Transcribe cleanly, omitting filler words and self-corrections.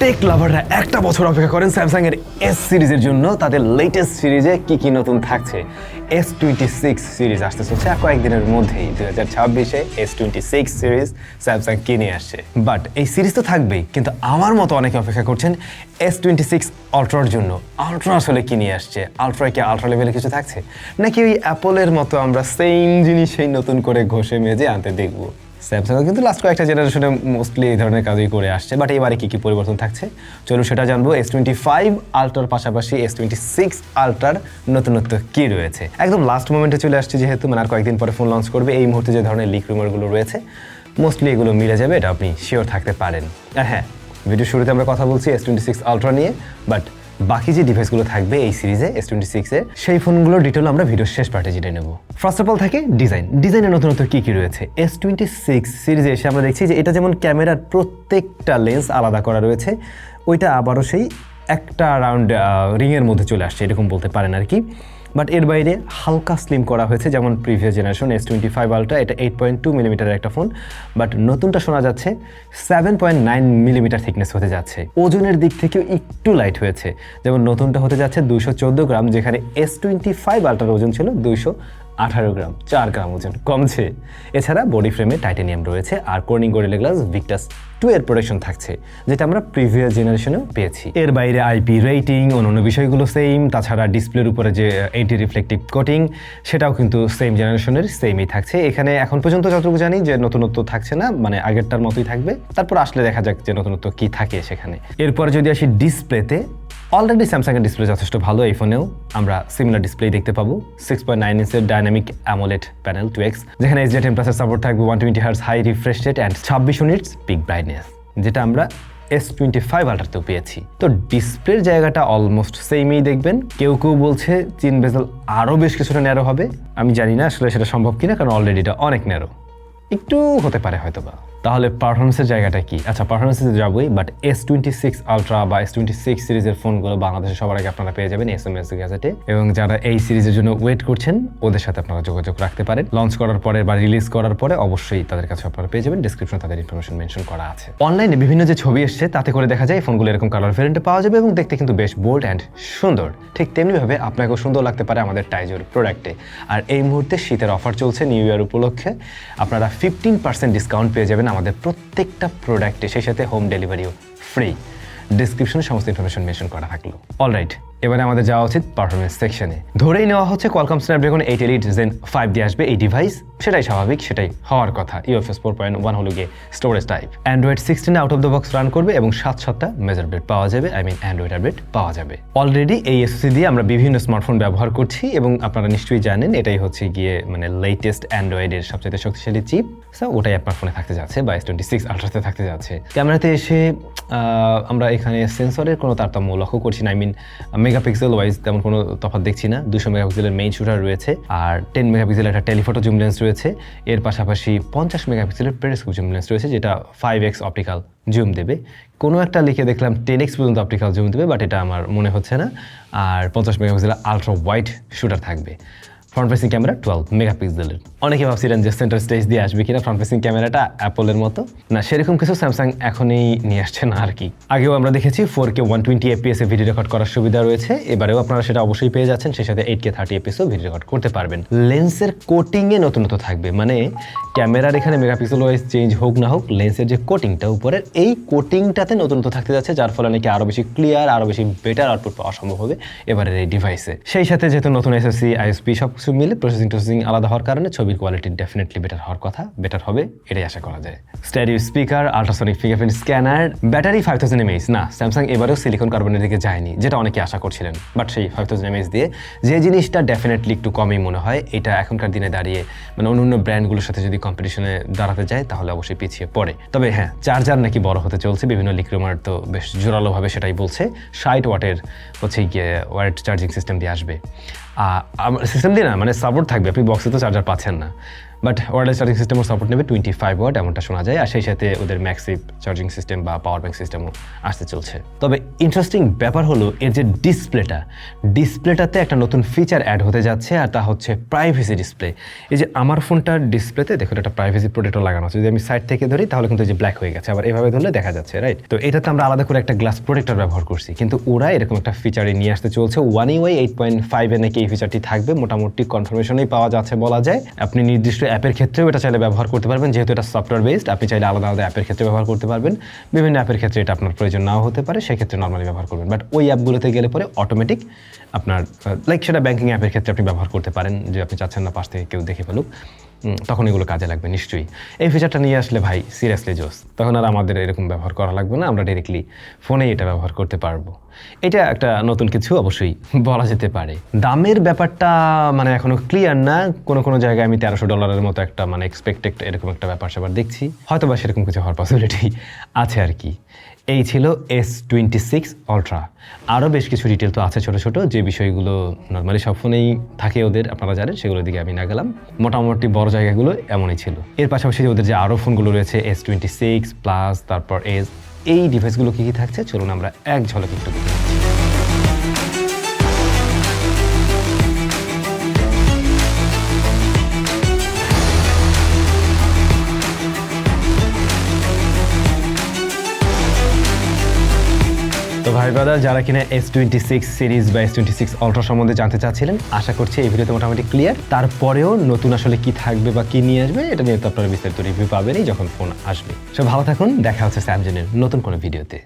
Take লাভাররা একটা বছর অপেক্ষা করেন স্যামসাং এর এস সিরিজের জন্য। তাদের লেটেস্ট সিরিজে কি নতুন থাকছে। S26 সিরিজ আসতে চলছে আর কয়েকদিনের মধ্যেই 2026-এ S26 সিরিজ স্যামসাং কিনে আসছে। বাট এই সিরিজ তো থাকবেই, কিন্তু আমার মতো অনেকে অপেক্ষা করছেন S26 আলট্রার জন্য। আলট্রা আসলে কিনে আসছে, আলট্রায় কি আলট্রা লেভেলে কিছু থাকছে, নাকি ওই অ্যাপলের মতো আমরা সেম জিনিসই নতুন করে ঘষে মেজে আনতে দেখবো। স্যামসাংও কিন্তু লাস্ট কয়েকটা জেনারেশনে মোস্টলি এই ধরনের কাজই করে আসছে, বাট এবারে কি পরিবর্তন থাকছে চলুন সেটা জানবো। S25 আলট্রার পাশাপাশি S26 আলট্রার নতুনত্ব কি রয়েছে। একদম লাস্ট মোমেন্টে চলে আসছে যেহেতু, মানে আর কয়েকদিন পরে ফোন লঞ্চ করবে। এই মুহূর্তে যে ধরনের লিক রুমারগুলো রয়েছে মোস্টলি এগুলো মিলে যাবে, এটা আপনি শিওর থাকতে পারেন। আর হ্যাঁ, ভিডিও শুরুতে আমরা কথা বলছি S26 আলট্রা নিয়ে, বাট বাকি যে ডিভাইসগুলো থাকবে এই সিরিজে S26-এ সেই ফোনগুলোর ডিটেল আমরা ভিডিওর শেষ পার্টে জেনে নেব। ফার্স্ট অফ অল থাকে ডিজাইনের নতুনত্ব কি রয়েছে। S26 সিরিজে এসে আমরা দেখছি যে এটা যেমন ক্যামেরার প্রত্যেকটা লেন্স আলাদা করা রয়েছে, ওইটা আবারও সেই একটা রাউন্ড রিংয়ের মধ্যে চলে আসছে এরকম বলতে পারেন আর কি। বাট এর বাইরে হালকা স্লিম করা হয়েছে, যেমন প্রিভিয়াস জেনারেশন S25 আলট্রা, এটা 8.2 মিলিমিটারের একটা ফোন, বাট নতুনটা শোনা যাচ্ছে 7.9 মিলিমিটার থিকনেস হতে যাচ্ছে। ওজনের দিক থেকেও একটু লাইট হয়েছে, যেমন নতুনটা হতে যাচ্ছে 214 গ্রাম, যেখানে S25 আলট্রার ওজন ছিল 218 গ্রাম, 4 গ্রাম ওজন কমছে। এছাড়া বডি ফ্রেমে টাইটানিয়াম রয়েছে আর কর্নিং গরিলা গ্লাস ভিক্টাস 2 এর প্রোটেকশন থাকছে, যেটা আমরা প্রিভিয়াস জেনারেশনেও পেয়েছি। এর বাইরে আইপি রেটিং, অন্যান্য বিষয়গুলো সেম। তাছাড়া ডিসপ্লের উপরে যে এন্টি রিফ্লেকটিভ কোটিং সেটাও কিন্তু সেম জেনারেশনের সেমই থাকছে। এখানে এখন পর্যন্ত যতটুকু জানি যে নতুনত্ব থাকছে না, মানে আগেরটার মতোই থাকবে। তারপর আসলে দেখা যাক যে নতুনত্ব কি থাকে সেখানে। এরপরে যদি আসি ডিসপ্লেতে, অলরেডি স্যামসাংয়ের ডিসপ্লে যথেষ্ট ভালো। এই ফোনেও আমরা সিমিলার ডিসপ্লে দেখতে পাবো। 6.9 ইঞ্চের ডাইনামিক অ্যামোলেড প্যানেল 2X, যেখানে HDR10+ সাপোর্ট থাকবে, 120 Hz high refresh rate and 26 units peak brightness, যেটা আমরা S25 আলট্রাতেও পেয়েছি। তো ডিসপ্লের জায়গাটা অলমোস্ট সেমই দেখবেন। কেউ বলছে চিন বেজেল আরও বেশ কিছুটা ন্যারো হবে, আমি জানি না আসলে সেটা সম্ভব কিনা, কারণ অলরেডি এটা অনেক ন্যারো। একটু হতে পারে হয়তোবা। তাহলে পারফরমেন্সের জায়গাটা কি? আচ্ছা, পারফরমেন্সে যাবোই, বাট S26 আলট্রা বা S26 সিরিজের ফোনগুলো বাংলাদেশে সবার আগে আপনারা পেয়ে যাবেন SMS গ্যাজেটে। এবং যারা এই সিরিজের জন্য ওয়েট করছেন ওদের সাথে আপনারা যোগাযোগ রাখতে পারেন। লঞ্চ করার পরে বা রিলিজ করার পরে অবশ্যই তাদের কাছে আপনারা পেয়ে যাবেন। ডেসক্রিপশনে তাদের ইনফরমেশন মেনশন করা আছে। অনলাইনে বিভিন্ন যে ছবি এসছে তাতে করে দেখা যায় ফোনগুলো এরকম কালার ভেরিয়েন্টে পাওয়া যাবে এবং দেখতে কিন্তু বেশ বোল্ড অ্যান্ড সুন্দর। ঠিক তেমনিভাবে আপনাকেও সুন্দর লাগতে পারে আমাদের টাইজোর প্রোডাক্টে। আর এই মুহূর্তে শীতের অফার চলছে নিউ ইয়ার উপলক্ষে। আপনারা 15% ডিসকাউন্ট পেয়ে যাবেন আমাদের প্রত্যেকটা প্রোডাক্টে, সেই সাথে হোম ডেলিভারিও ফ্রি। ডেসক্রিপশনে সমস্ত ইনফরমেশন মেনশন করা থাকলো। অলরাইট, এবারে আমাদের যাওয়া উচিত পারফরমেন্স সেকশনে। ধরেই নেওয়া হচ্ছে কোয়ালকম স্ন্যাপড্রাগন 8 Elite Gen 5 দিয়ে আসবে এই ডিভাইস। সেটাই স্বাভাবিক, সেটাই হওয়ার কথা। UFS 4.1 হলো গিয়ে storage type. Android 16 out of the box run করবে এবং 7টা মেজার আপডেট পাওয়া যাবে, অ্যান্ড্রয়েড আপডেট পাওয়া যাবে। অলরেডি এই SoC দিয়ে আমরা বিভিন্ন স্মার্টফোন ব্যবহার করছি এবং আপনারা নিশ্চয়ই জানেন এটাই হচ্ছে গিয়ে মানে লেটেস্ট অ্যান্ড্রয়েডের সবচেয়ে শক্তিশালী চিপ। সো ওটাই আপনার ফোনে থাকতে যাচ্ছে বা S26 আলট্রাতে থাকতে যাচ্ছে। ক্যামেরাতে এসে আমরা এখানে সেন্সরের কোনো তারতম্য লক্ষ্য করছি না। মেগাপিক্সেল ওয়াইজ তেমন কোনো তফাৎ দেখছি না। 200 মেগাপিক্সেলের মেইন শুটার রয়েছে আর 10 মেগাপিক্সেলের একটা টেলিফটো জুম লেন্স রয়েছে। এর পাশাপাশি 50 মেগাপিক্সেলের পেরিস্কোপ জুম লেন্স রয়েছে, যেটা 5x অপটিক্যাল জুম দেবে। কোনো একটা লিখে দেখলাম 10x পর্যন্ত অপটিক্যাল জুম দেবে, বাট এটা আমার মনে হচ্ছে না। আর 50 মেগাপিক্সেলের আলট্রা ওয়াইড শুটার থাকবে। ফ্রন্ট ফেসিং ক্যামেরা 12 মেগাপিক্সেলের। অনেকে ভাবছিলেন যে সেন্টার স্টেজ দিয়ে আসবে কিনা ফ্রন্ট ফেসিং ক্যামেরাটা অ্যাপলের মতো। না, সেরকম কিছু স্যামসাং এখনই নিয়ে আসছে না আর কি। আগেও আমরা দেখেছি 4K 120 FPS এ ভিডিও রেকর্ড করার সুবিধা রয়েছে, এবারেও আপনারা সেটা অবশ্যই পেয়ে যাচ্ছেন। সেই সাথে 8K 30 FPS ও ভিডিও রেকর্ড করতে পারবেন। লেন্সের কোটিংয়ে নতুনত্ব থাকবে, মানে ক্যামেরার এখানে মেগাপিক্সেল ওয়াইজ চেঞ্জ হোক না হোক, লেন্সের যে কোটিংটা উপরের এই কোটিংটাতে নতুনত্ব থাকতে যাচ্ছে, যার ফলে নাকি আরও বেশি ক্লিয়ার, আরও বেশি বেটার আউটপুট পাওয়া সম্ভব হবে এবারের এই ডিভাইসে। সেই সাথে যেহেতু নতুন SoC ISP সব কিছু মিলে প্রসেসিং আলাদা হওয়ার কারণে ছবির কোয়ালিটি ডেফিনেটলি বেটার হওয়ার কথা, বেটার হবে এটাই আশা করা যায়। Stereo speaker, ultrasonic fingerprint scanner, battery 5000 mAh। না, স্যামসাং এবারেও সিলিকন কার্বনের দিকে যায়নি, যেটা অনেকে আশা করছিলেন। বাট সেই 5000 mAh দিয়ে যে জিনিসটা ডেফিনেটলি একটু কমই মনে হয়, এটা এখনকার দিনে দাঁড়িয়ে মানে অন্য ব্র্যান্ডগুলোর সাথে যদি কম্পিটিশনে দাঁড়াতে যায় তাহলে অবশ্যই পিছিয়ে পড়ে। তবে হ্যাঁ, চার্জার নাকি বড় হতে চলছে, বিভিন্ন লিক রুমার তো বেশ জোরালোভাবে সেটাই বলছে। 60 ওয়াটের হচ্ছে গিয়ে ওয়ার্ড চার্জিং সিস্টেম দিয়ে আসবে। সিস্টেম দিয়ে না, মানে সাপোর্ট থাকবে, আপনি বক্সে তো চার্জার পাচ্ছেন না। বাট ওয়্যারলেস চার্জিং সিস্টেমও সাপোর্ট নেবে 25 ওয়াট এমনটা শোনা যায়, আর সেই সাথে ওদের ম্যাক্সিভ চার্জিং সিস্টেম বা পাওয়ার ব্যাংক সিস্টেমও আসতে চলছে। তবে ইন্টারেস্টিং ব্যাপার হলো এর যে ডিসপ্লেটাতে একটা নতুন ফিচার অ্যাড হতে যাচ্ছে, আর তা হচ্ছে প্রাইভেসি ডিসপ্লে। এই যে আমার ফোনটার ডিসপ্লেতে দেখুন একটা প্রাইভেসি প্রোটেক্টর লাগানো আছে, যদি আমি সাইড থেকে ধরি তাহলে কিন্তু এই যে ব্ল্যাক হয়ে গেছে, আবার এভাবে ধরলে দেখা যাচ্ছে, রাইট? তো এটাতে আমরা আলাদা করে একটা গ্লাস প্রোটেক্টর ব্যবহার করছি, কিন্তু ওরা এরকম একটা ফিচারে নিয়ে আসতে চলছে। One UI 8.5 নাকি এই ফিচারটি থাকবে, মোটামুটি কনফার্মেশনই পাওয়া যাচ্ছে বলা যায়। আপনি নির্দিষ্ট অ্যাপের ক্ষেত্রেও এটা চাইলে ব্যবহার করতে পারবেন, যেহেতু এটা সফটওয়্যার বেসড। আপনি চাইলে আলাদা আলাদা অ্যাপের ক্ষেত্রে ব্যবহার করতে পারবেন, বিভিন্ন অ্যাপের ক্ষেত্রে এটা আপনার প্রয়োজন নাও হতে পারে, সেক্ষেত্রে নর্মালি ব্যবহার করবেন। বাট ওই অ্যাপগুলোতে গেলে পরে অটোমেটিক আপনার লাইক সেটা ব্যাঙ্কিং অ্যাপের ক্ষেত্রে আপনি ব্যবহার করতে পারেন, যে আপনি চাচ্ছেন না পাশ থেকে কেউ দেখে ফেলুক, তখন এগুলো কাজে লাগবে নিশ্চয়ই। এই ফিচারটা নিয়ে আসলে ভাই সিরিয়াসলি জোস, তখন আর আমাদের এরকম ব্যবহার করা লাগবে না, আমরা ডিরেক্টলি ফোনেই এটা ব্যবহার করতে পারবো। এটা একটা নতুন কিছু অবশ্যই বলা যেতে পারে। দামের ব্যাপারটা মানে এখনো ক্লিয়ার না, কোনো জায়গায় আমি $1300 মতো একটা মানে এক্সপেক্টেড এরকম একটা ব্যাপার স্যাপার দেখছি, হয়তো বা সেরকম কিছু হওয়ার পসিবিলিটি আছে আর কি। এই ছিল S26 Ultra। আরও বেশ কিছু ডিটেল তো আছে ছোট ছোট, যে বিষয়গুলো নর্মালি সব ফোনেই থাকে ওদের, আপনারা জানেন, সেগুলোর দিকে আমি না গেলাম। মোটামুটি বড় জায়গাগুলো এমনই ছিল। এর পাশাপাশি ওদের যে আরও ফোনগুলো রয়েছে S26 প্লাস, তারপর এই ডিভাইসগুলো কী কী থাকছে চলুন আমরা এক ঝলক একটু দেখি। তো ভাই ব্রাদার, যারা কিনা S26 সিরিজ বা S26 Ultra সম্বন্ধে জানতে চাচ্ছিলেন, আশা করছি এই ভিডিওতে মোটামুটি ক্লিয়ার। তারপরেও নতুন আসলে কি থাকবে বা কি নিয়ে আসবে এটা নিয়ে তো আপনারা বিস্তারিত রিভিউ পাবেনই যখন ফোন আসবে। সব ভালো থাকুন, দেখা হচ্ছে SamZone নতুন কোনো ভিডিওতে।